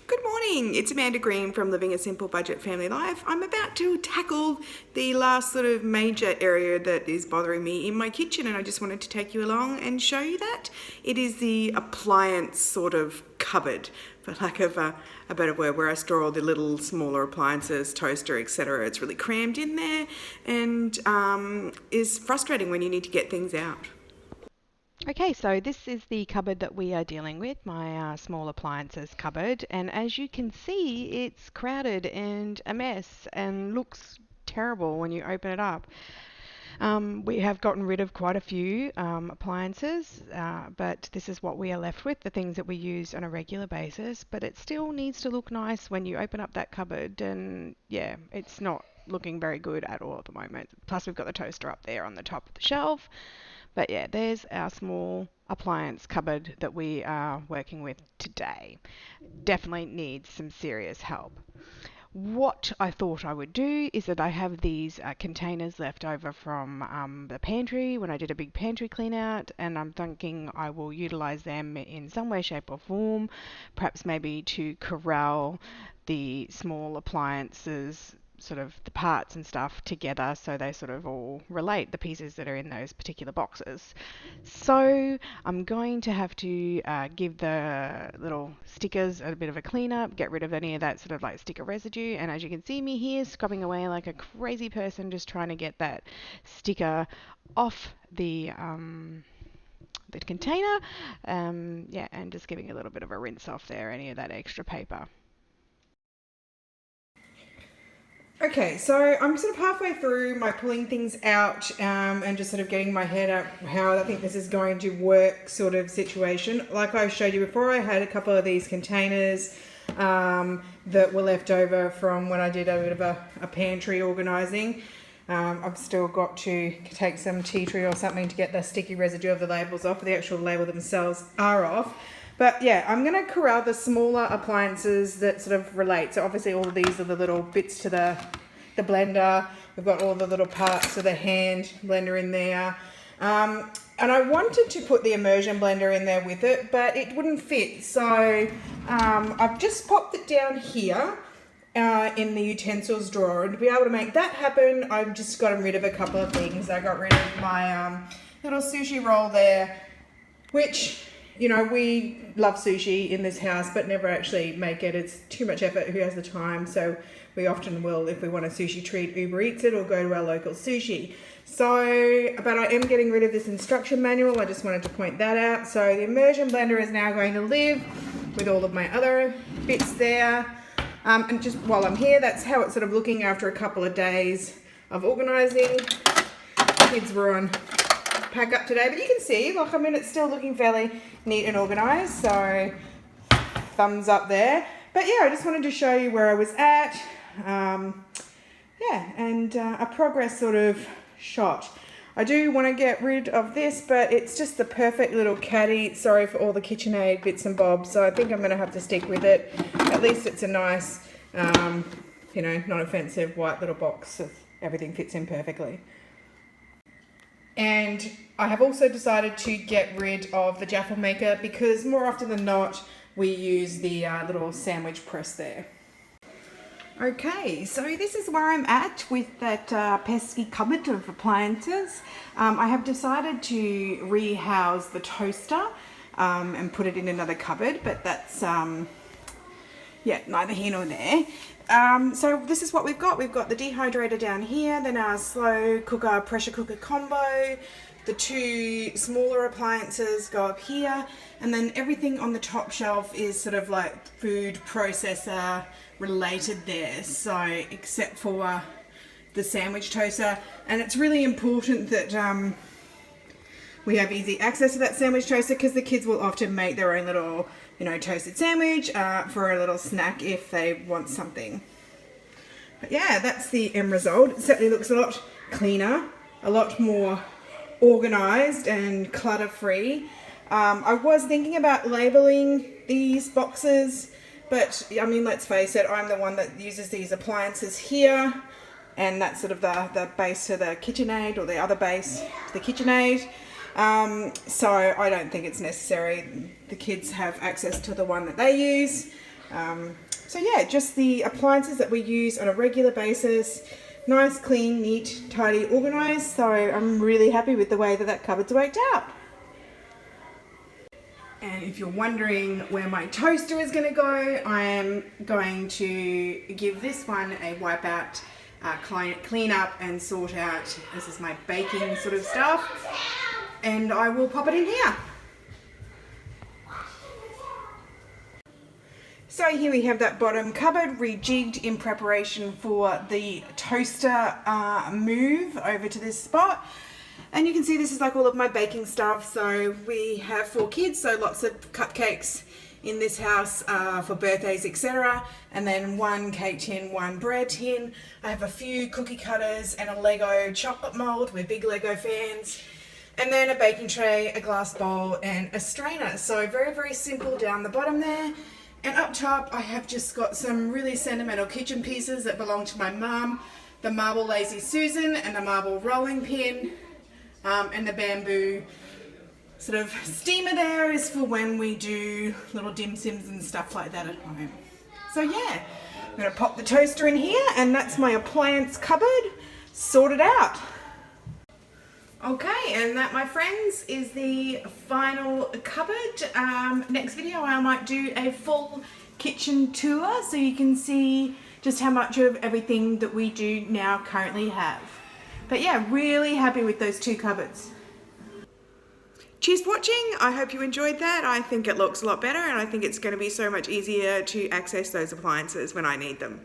Good morning, it's Amanda Green from Living a Simple Budget Family Life. I'm about to tackle the last sort of major area that is bothering me in my kitchen, and I just wanted to take you along and show you that. It is the appliance sort of cupboard, for lack of a better word, where I store all the little smaller appliances, toaster, etc. It's really crammed in there and is frustrating when you need to get things out. Okay, so this is the cupboard that we are dealing with, my small appliances cupboard, and as you can see, it's crowded and a mess and looks terrible when you open it up. We have gotten rid of quite a few appliances, but this is what we are left with, the things that we use on a regular basis, but it still needs to look nice when you open up that cupboard, and yeah, it's not looking very good at all at the moment. Plus we've got the toaster up there on the top of the shelf. But yeah, there's our small appliance cupboard that we are working with today. Definitely needs some serious help. What I thought I would do is that I have these containers left over from the pantry when I did a big pantry clean out, and I'm thinking I will utilize them in some way, shape or form, perhaps maybe to corral the small appliances, sort of the parts and stuff together so they sort of all relate, the pieces that are in those particular boxes. So I'm going to have to give the little stickers a bit of a clean up, get rid of any of that sort of like sticker residue, and as you can see me here scrubbing away like a crazy person just trying to get that sticker off the container, yeah, and just giving a little bit of a rinse off there, any of that extra paper. Okay, so I'm sort of halfway through my pulling things out and just sort of getting my head up how I think this is going to work sort of situation. Like I showed you before, I had a couple of these containers that were left over from when I did a bit of a pantry organising. I've still got to take some tea tree or something to get the sticky residue of the labels off. The actual label themselves are off. But yeah, I'm going to corral the smaller appliances that sort of relate. So obviously all of these are the little bits to the blender. We've got all the little parts of the hand blender in there. And I wanted to put the immersion blender in there with it, but it wouldn't fit. So I've just popped it down here in the utensils drawer. And to be able to make that happen, I've just gotten rid of a couple of things. I got rid of my little sushi roll there, which, you know, we love sushi in this house, but never actually make it. It's too much effort. Who has the time? So we often will, if we want a sushi treat, Uber Eats it or go to our local sushi. So, but I am getting rid of this instruction manual. I just wanted to point that out. So the immersion blender is now going to live with all of my other bits there. And just while I'm here, that's how it's sort of looking after a couple of days of organising. Kids were on pack up today, but you can see, like, I mean, it's still looking fairly neat and organised, so thumbs up there. But yeah, I just wanted to show you where I was at, yeah, and a progress sort of shot. I do want to get rid of this, but it's just the perfect little caddy. Sorry for all the KitchenAid bits and bobs, so I think I'm going to have to stick with it. At least it's a nice, you know, non-offensive white little box, so everything fits in perfectly. And I have also decided to get rid of the jaffle maker because more often than not, we use the little sandwich press there. Okay, so this is where I'm at with that pesky cupboard of appliances. I have decided to rehouse the toaster and put it in another cupboard, but that's, yeah, neither here nor there. So this is what we've got. We've got the dehydrator down here, then our slow cooker, pressure cooker combo. The two smaller appliances go up here, and then everything on the top shelf is sort of like food processor related there. So except for the sandwich toaster, and it's really important that we have easy access to that sandwich toaster because the kids will often make their own little, you know, toasted sandwich for a little snack if they want something. But yeah, that's the end result. It certainly looks a lot cleaner, a lot more organised and clutter-free. I was thinking about labelling these boxes, but I mean, let's face it, I'm the one that uses these appliances here, and that's sort of the base to the KitchenAid, or the other base to the KitchenAid. So I don't think it's necessary. The kids have access to the one that they use. So yeah, just the appliances that we use on a regular basis. Nice, clean, neat, tidy, organised. So I'm really happy with the way that cupboard's worked out. And if you're wondering where my toaster is going to go, I am going to give this one a wipe out, clean up and sort out. This is my baking sort of stuff. And I will pop it in here. So here we have that bottom cupboard rejigged in preparation for the toaster move over to this spot. And you can see this is like all of my baking stuff. So we have 4 kids, so lots of cupcakes in this house for birthdays, etc. And then 1 cake tin, 1 bread tin. I have a few cookie cutters and a Lego chocolate mold. We're big Lego fans. And then a baking tray, a glass bowl and a strainer. So very, very simple down the bottom there. And up top, I have just got some really sentimental kitchen pieces that belong to my mum. The marble Lazy Susan and the marble rolling pin. And the bamboo sort of steamer there is for when we do little dim sims and stuff like that at home. So yeah, I'm going to pop the toaster in here and that's my appliance cupboard sorted out. Okay, and that, my friends, is the final cupboard. Next video I might do a full kitchen tour so you can see just how much of everything that we do now currently have. But yeah, really happy with those 2 cupboards. Cheers for watching. I hope you enjoyed that. I think it looks a lot better and I think it's going to be so much easier to access those appliances when I need them.